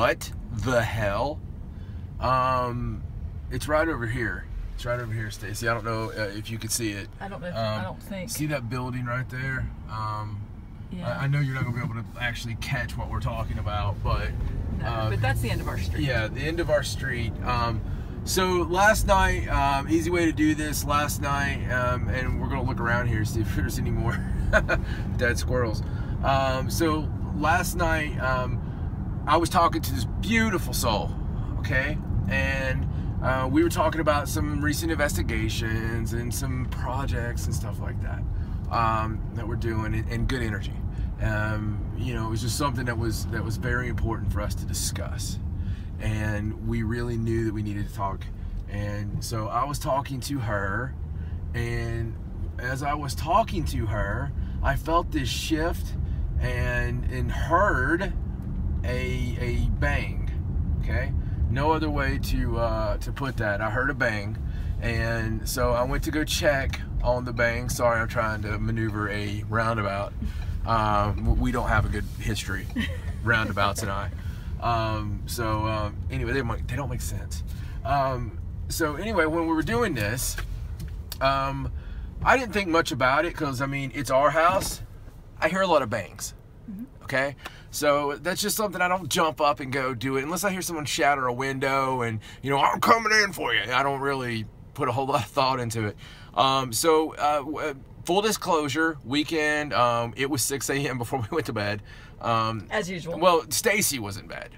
what the hell? It's right over here. It's right over here, Stacey. I don't know if you could see it. I don't know. I don't think. See that building right there? Yeah. I know you're not going to be able to actually catch what we're talking about, but... No, but that's the end of our street. Yeah, the end of our street. So last night, easy way to do this, last night, and we're going to look around here, see if there's any more dead squirrels. So last night, I was talking to this beautiful soul, okay? And we were talking about some recent investigations and some projects and stuff like that that we're doing, and good energy. You know, it was just something that was very important for us to discuss, and we really knew that we needed to talk. And so I was talking to her, and as I was talking to her, I felt this shift and heard a bang. Okay, no other way to put that. I heard a bang, and so I went to go check on the bang. Sorry, I'm trying to maneuver a roundabout. We don't have a good history, roundabouts and I. Anyway, they don't make sense. So anyway, when we were doing this, I didn't think much about it because, I mean, it's our house. I hear a lot of bangs. Okay, so that's just something I don't jump up and go do it unless I hear someone shatter a window and, you know, I'm coming in for you. I don't really put a whole lot of thought into it. Full disclosure, weekend, it was 6 a.m. before we went to bed. As usual. Well, Stacey was in bed.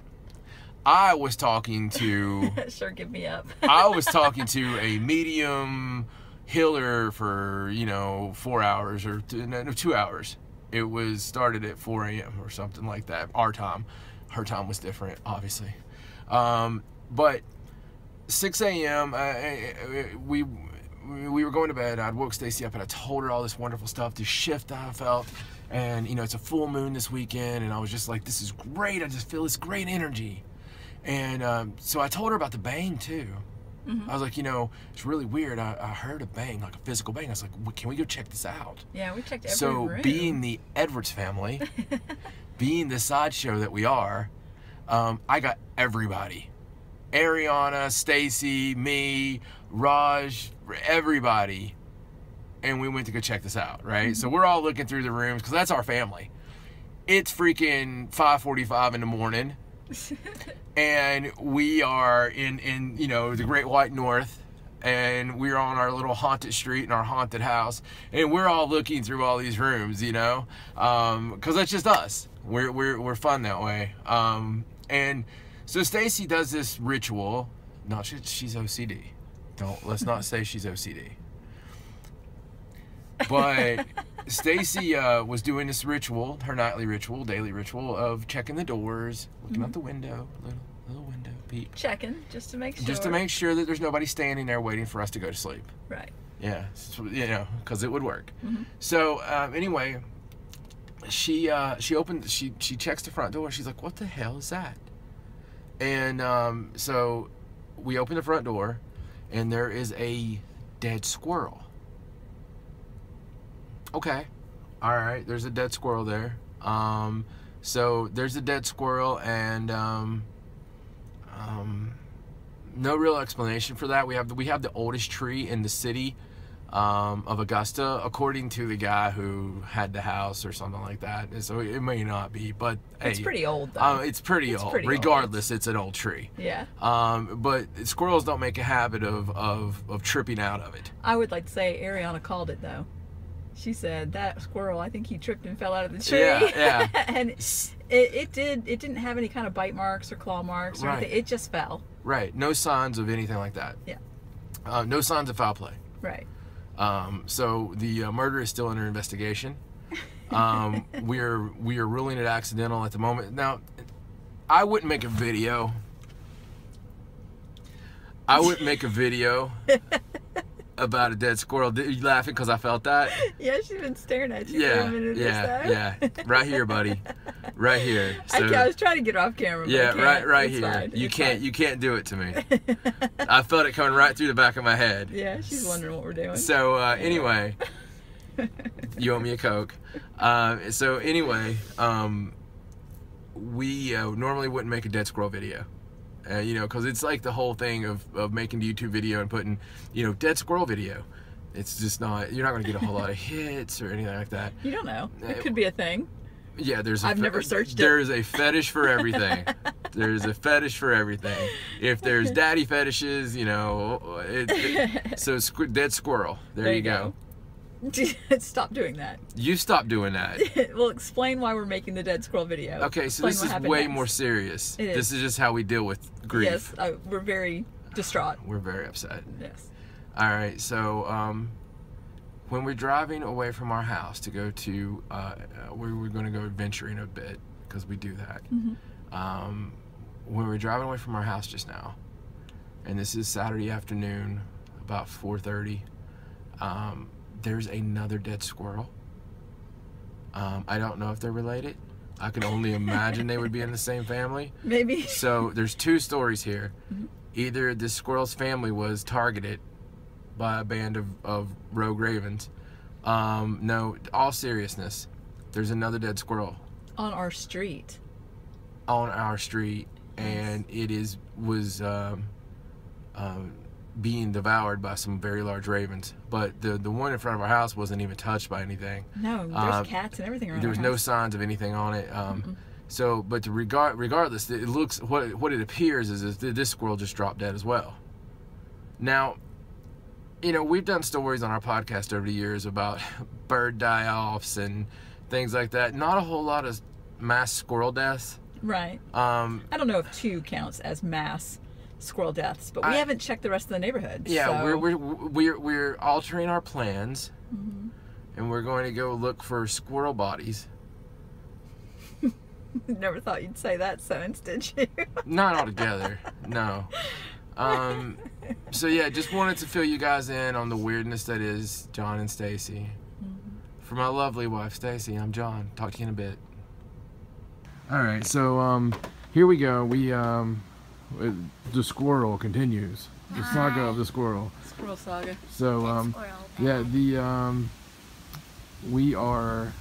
I was talking to... Sure, give me up. I was talking to a medium healer for, you know, 4 hours or 2 hours. It was started at 4 a.m. or something like that, our time. Her time was different, obviously. But 6 a.m., we were going to bed. I'd woke Stacey up and I told her all this wonderful stuff, this shift that I felt. And, you know, it's a full moon this weekend. And I was just like, this is great. I just feel this great energy. And so I told her about the bang, too. I was like, you know, it's really weird. I heard a bang, like a physical bang. I was like, well, can we go check this out? Yeah, we checked every So room. being the Edwards family, being the sideshow that we are, I got everybody. Ariana, Stacey, me, Raj, everybody, and we went to go check this out, right? So we're all looking through the rooms because that's our family. It's freaking 5:45 in the morning, and we are in you know, the Great White North, and we're on our little haunted street in our haunted house, and we're all looking through all these rooms, you know, because that's just us. We're fun that way, and so Stacey does this ritual. No, she's OCD. Let's not say she's OCD. But Stacey was doing this ritual, her nightly ritual, daily ritual of checking the doors, looking out the window, little window peek. Checking, just to make sure. Just to make sure that there's nobody standing there waiting for us to go to sleep. Right. Yeah, you know, because it would work. So anyway, she checks the front door. She's like, "What the hell is that?" And so we open the front door, and there is a dead squirrel. Okay, all right, there's a dead squirrel there. So there's a dead squirrel, and no real explanation for that. We have the oldest tree in the city of Augusta, according to the guy who had the house or something like that. And so it may not be, but it's hey, pretty old though. It's pretty old. Regardless, it's an old tree. Yeah. But squirrels don't make a habit of tripping out of it. I would like to say Ariana called it though. She said that squirrel, I think he tripped and fell out of the tree. Yeah. And it didn't have any kind of bite marks or claw marks or anything. It just fell. Right. No signs of anything like that. Yeah. No signs of foul play. Right. So the murder is still under investigation. We are ruling it accidental at the moment. Now, I wouldn't make a video. About a dead squirrel. You laughing because I felt that? Yeah, she's been staring at you for a minute or so. Yeah. Right here, buddy. Right here. So, I was trying to get off camera. But yeah, right it's here. Fine. You can't do it to me. I felt it coming right through the back of my head. Yeah, she's wondering what we're doing. So anyway, you owe me a Coke. So anyway, we normally wouldn't make a dead squirrel video. You know, because it's like the whole thing of making the YouTube video and putting, you know, dead squirrel video. It's just not, you're not going to get a whole lot of hits or anything like that. You don't know. It could be a thing. Yeah, I've never searched it. There's a fetish for everything. There's a fetish for everything. If there's daddy fetishes, you know, so dead squirrel. There you go. Stop doing that. You stop doing that. Well, explain why we're making the dead squirrel video. Okay, so this is way more serious. It is. This is just how we deal with grief. Yes, we're very distraught. We're very upset. Yes. All right, so when we're driving away from our house to go to, we're going to go adventuring a bit, because we do that. Mm-hmm. When we're driving away from our house just now, and this is Saturday afternoon, about 4:30, there's another dead squirrel. I don't know if they're related. I can only imagine they would be in the same family. Maybe. So there's two stories here. Mm-hmm. Either this squirrel's family was targeted by a band of rogue ravens. No, all seriousness, there's another dead squirrel On our street. on our street, and it was being devoured by some very large ravens. But the one in front of our house wasn't even touched by anything. No, there's cats and everything around There was our no house. signs of anything on it. So, but regardless, it looks, what it appears is this squirrel just dropped dead as well. Now, you know, we've done stories on our podcast over the years about bird die-offs and things like that. Not a whole lot of mass squirrel deaths. Right. I don't know if 2 counts as mass squirrel deaths, but we haven't checked the rest of the neighborhood. Yeah, so. we're altering our plans, and we're going to go look for squirrel bodies. Never thought you'd say that sentence, did you? Not altogether, no. So yeah, just wanted to fill you guys in on the weirdness that is John and Stacey. For my lovely wife Stacey, I'm John. Talk to you in a bit. All right, so here we go. The squirrel continues. The saga of the squirrel. Squirrel saga. So yeah, we are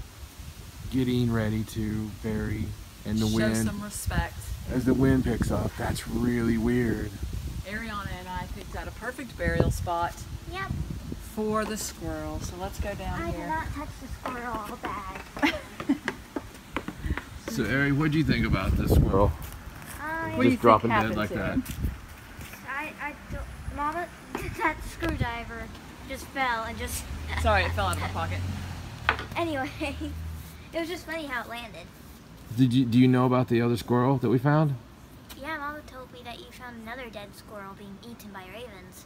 getting ready to bury, and the wind. Show some respect. As the wind picks up, that's really weird. Ariana and I picked out a perfect burial spot. Yep. For the squirrel. So let's go down I here. did not touch the squirrel all bad. So Ari, what do you think about this squirrel? What do you Just dropping think dead like that. I don't, Mama, that screwdriver just fell and just. Sorry, it fell out of my pocket. Anyway, it was just funny how it landed. Do you know about the other squirrel that we found? Yeah, Mama told me that you found another dead squirrel being eaten by ravens.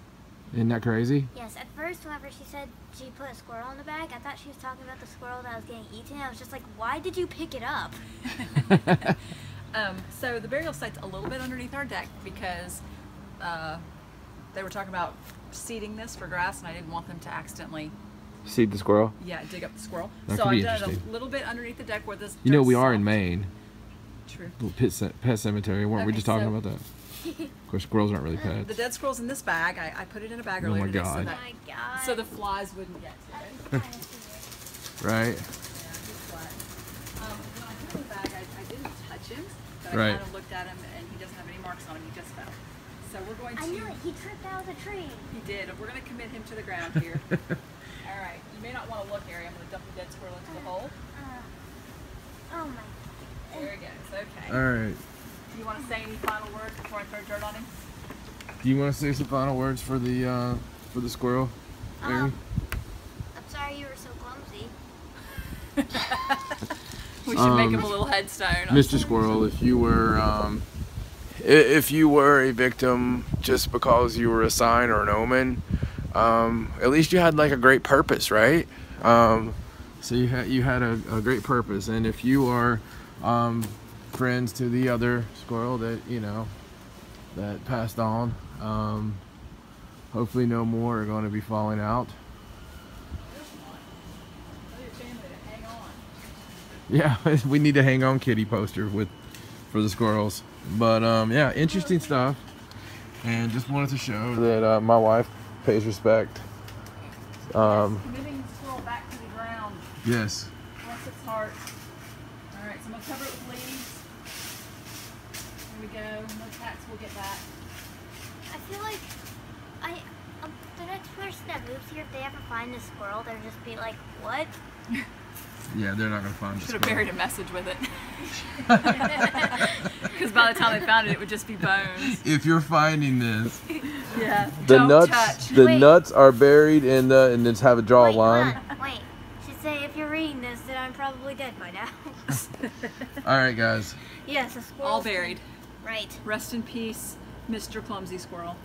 Isn't that crazy? Yes, at first, whenever she said she put a squirrel in the bag, I thought she was talking about the squirrel that was getting eaten. I was just like, why did you pick it up? So the burial site's a little bit underneath our deck because they were talking about seeding this for grass, and I didn't want them to accidentally Seed the squirrel? dig up the squirrel. That So could be I've done it interesting. a little bit underneath the deck where this. You know, dirt's we are in soft. Maine. True. Little pet cemetery. Weren't we Okay, just talking so- about that? Of course, squirrels aren't really The pets. dead squirrel's in this bag. I put it in a bag Oh earlier my today God. Oh that, my god. so the flies wouldn't get to it. Right? Yeah, he's flat. When I put him in the bag, I didn't touch him, but Right. I kind of looked at him, and he doesn't have any marks on him. He just fell. So we're going to. I knew it. He tripped out of the tree. He did. We're going to commit him to the ground here. All right. You may not want to look, Harry. I'm going to dump the dead squirrel into the hole. Oh my. There it goes. Okay. All right. Do you want to say any final words before I throw dirt on him? Do you want to say some final words for the squirrel, Ari? I'm sorry you were so clumsy. We should make him a little headstone. Mr. Squirrel, if you were a victim just because you were a sign or an omen, at least you had like a great purpose, right? So you had a great purpose, and if you are friends to the other squirrel that that passed on, hopefully no more are going to be falling out. Yeah, we need to hang on kitty poster for the squirrels. But yeah, interesting stuff. And just wanted to show that my wife pays respect. Committing the squirrel back to the ground. Yes. Bless its heart. All right, so I'm gonna cover it with leaves. Here we go. No cats will get back. I feel like the next person that moves here, if they ever find this squirrel, they'll just be like, what? Yeah, they're not gonna find Should the have squirrel. buried a message with it. Because by the time they found it, it would just be bones. If you're finding this, Yeah. the Don't nuts, touch. the Wait. nuts are buried in the, and just have it draw a Wait, hold line. on. Wait. Should say if you're reading this, then I'm probably dead by now. All right, guys. Yes, a squirrel. All buried. Right. Rest in peace, Mr. Clumsy Squirrel.